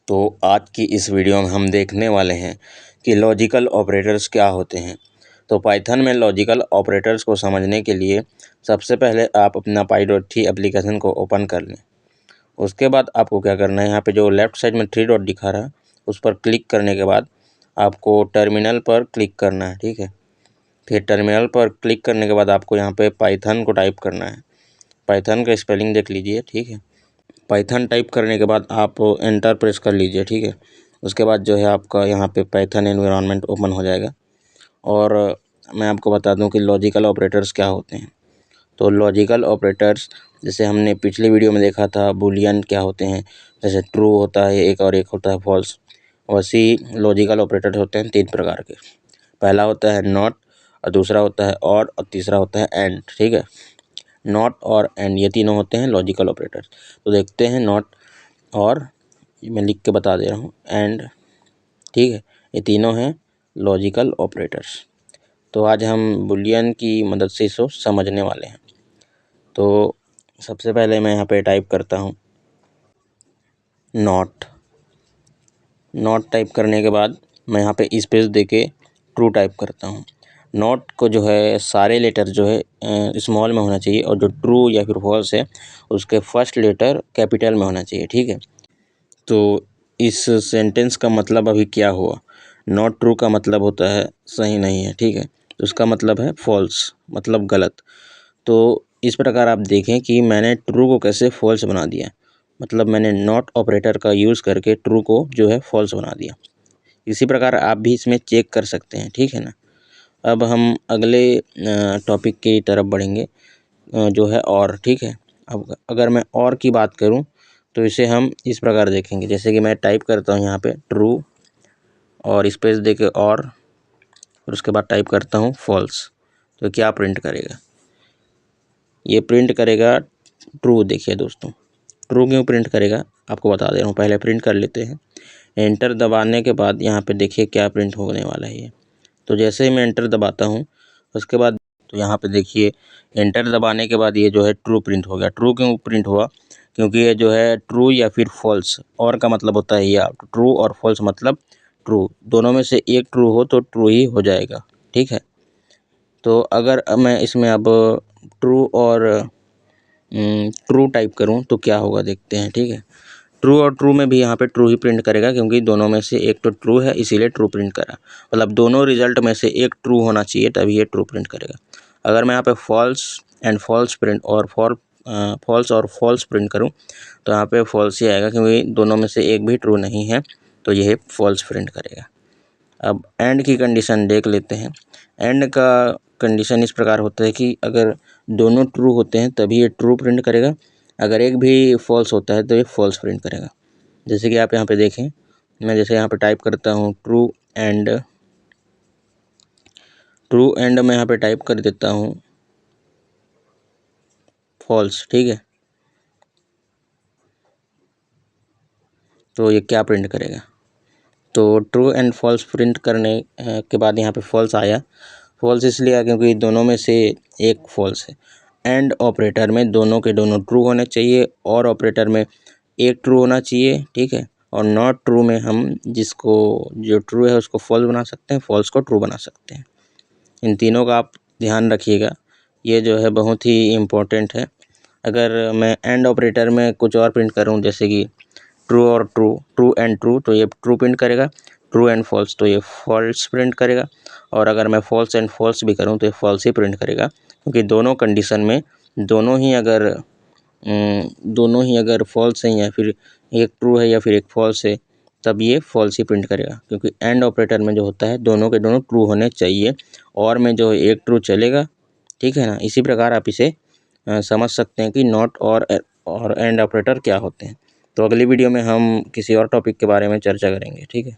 तो आज की इस वीडियो में हम देखने वाले हैं कि लॉजिकल ऑपरेटर्स क्या होते हैं। तो पाइथन में लॉजिकल ऑपरेटर्स को समझने के लिए सबसे पहले आप अपना py.t एप्लीकेशन को ओपन कर लें। उसके बाद आपको क्या करना है, यहाँ पे जो लेफ़्ट साइड में 3 डॉट दिखा रहा है उस पर क्लिक करने के बाद आपको टर्मिनल पर क्लिक करना है। ठीक है, फिर टर्मिनल पर क्लिक करने के बाद आपको यहाँ पे पाइथन को टाइप करना है। पाइथन का स्पेलिंग देख लीजिए। ठीक है, पाइथन टाइप करने के बाद आप एंटर प्रेस कर लीजिए। ठीक है, उसके बाद जो है आपका यहाँ पे पाइथन एनवायरनमेंट ओपन हो जाएगा। और मैं आपको बता दूं कि लॉजिकल ऑपरेटर्स क्या होते हैं। तो लॉजिकल ऑपरेटर्स जैसे हमने पिछली वीडियो में देखा था बूलियन क्या होते हैं, जैसे ट्रू होता है एक और एक होता है फॉल्स। वैसे ही लॉजिकल ऑपरेटर होते हैं 3 प्रकार के। पहला होता है नॉट, और दूसरा होता है और तीसरा होता है एंड। ठीक है, नॉट और एंड ये तीनों होते हैं लॉजिकल ऑपरेटर्स। तो देखते हैं नॉट और मैं लिख के बता दे रहा हूँ एंड। ठीक है, ये तीनों हैं लॉजिकल ऑपरेटर्स। तो आज हम बूलियन की मदद से इसको समझने वाले हैं। तो सबसे पहले मैं यहाँ पे टाइप करता हूँ नॉट। नॉट टाइप करने के बाद मैं यहाँ पे स्पेस देके ट्रू टाइप करता हूँ। नॉट को जो है सारे लेटर जो है स्मॉल में होना चाहिए, और जो ट्रू या फिर फॉल्स है उसके फर्स्ट लेटर कैपिटल में होना चाहिए। ठीक है, तो इस सेंटेंस का मतलब अभी क्या हुआ, नॉट ट्रू का मतलब होता है सही नहीं है। ठीक है, तो उसका मतलब है फॉल्स, मतलब गलत। तो इस प्रकार आप देखें कि मैंने ट्रू को कैसे फॉल्स बना दिया, मतलब मैंने नॉट ऑपरेटर का यूज़ करके ट्रू को जो है फॉल्स बना दिया। इसी प्रकार आप भी इसमें चेक कर सकते हैं। ठीक है ना। अब हम अगले टॉपिक की तरफ बढ़ेंगे जो है और। ठीक है, अब अगर मैं और की बात करूं तो इसे हम इस प्रकार देखेंगे, जैसे कि मैं टाइप करता हूं यहाँ पे ट्रू और स्पेस दे के और उसके बाद टाइप करता हूं फॉल्स। तो क्या प्रिंट करेगा, ये प्रिंट करेगा ट्रू। देखिए दोस्तों, ट्रू क्यों प्रिंट करेगा आपको बता दे रहा हूँ, पहले प्रिंट कर लेते हैं। एंटर दबाने के बाद यहाँ पे देखिए क्या प्रिंट होने वाला है ये। तो जैसे ही मैं एंटर दबाता हूँ उसके बाद तो यहाँ पे देखिए एंटर दबाने के बाद ये जो है ट्रू प्रिंट हो गया। ट्रू क्यों प्रिंट हुआ, क्योंकि ये जो है ट्रू या फिर फॉल्स, और का मतलब होता है या ट्रू और फॉल्स मतलब ट्रू, दोनों में से एक ट्रू हो तो ट्रू ही हो जाएगा। ठीक है, तो अगर मैं इसमें अब ट्रू और ट्रू टाइप करूं तो क्या होगा देखते हैं। ठीक है, ट्रू और ट्रू में भी यहाँ पे ट्रू ही प्रिंट करेगा, क्योंकि दोनों में से एक तो ट्रू है इसीलिए ट्रू प्रिंट करा। मतलब दोनों रिजल्ट में से एक ट्रू होना चाहिए तभी ये ट्रू प्रिंट करेगा। अगर मैं यहाँ पे फॉल्स एंड फॉल्स प्रिंट और फॉल्स और फॉल्स प्रिंट करूँ तो यहाँ पे फॉल्स ही आएगा, क्योंकि दोनों में से एक भी ट्रू नहीं है, तो यह फॉल्स प्रिंट करेगा। अब एंड की कंडीशन देख लेते हैं। एंड का कंडीशन इस प्रकार होता है कि अगर दोनों ट्रू होते हैं तभी ये ट्रू प्रिंट करेगा, अगर एक भी फॉल्स होता है तो ये फॉल्स प्रिंट करेगा। जैसे कि आप यहाँ पे देखें, मैं जैसे यहाँ पे टाइप करता हूँ ट्रू एंड मैं यहाँ पे टाइप कर देता हूँ फॉल्स। ठीक है, तो ये क्या प्रिंट करेगा, तो ट्रू एंड फॉल्स प्रिंट करने के बाद यहाँ पे फॉल्स आया। फॉल्स इसलिए आया क्योंकि दोनों में से एक फॉल्स है। एंड ऑपरेटर में दोनों के दोनों ट्रू होने चाहिए, और ऑपरेटर में एक ट्रू होना चाहिए। ठीक है, और नॉट ट्रू में हम जिसको जो ट्रू है उसको फॉल्स बना सकते हैं, फॉल्स को ट्रू बना सकते हैं। इन तीनों का आप ध्यान रखिएगा, ये जो है बहुत ही इम्पोर्टेंट है। अगर मैं एंड ऑपरेटर में कुछ और प्रिंट करूँ, जैसे कि ट्रू और ट्रू, ट्रू एंड ट्रू, तो ये ट्रू प्रिंट करेगा। ट्रू एंड फॉल्स तो ये फॉल्स प्रिंट करेगा। और अगर मैं फॉल्स एंड फॉल्स भी करूँ तो ये फॉल्स ही प्रिंट करेगा, क्योंकि दोनों कंडीशन में दोनों ही अगर फॉल्स हैं या फिर एक ट्रू है या फिर एक फॉल्स है तब ये फॉल्स ही प्रिंट करेगा, क्योंकि एंड ऑपरेटर में जो होता है दोनों के दोनों ट्रू होने चाहिए, और में जो एक ट्रू चलेगा। ठीक है ना। इसी प्रकार आप इसे समझ सकते हैं कि नॉट और एंड ऑपरेटर क्या होते हैं। तो अगली वीडियो में हम किसी और टॉपिक के बारे में चर्चा करेंगे। ठीक है।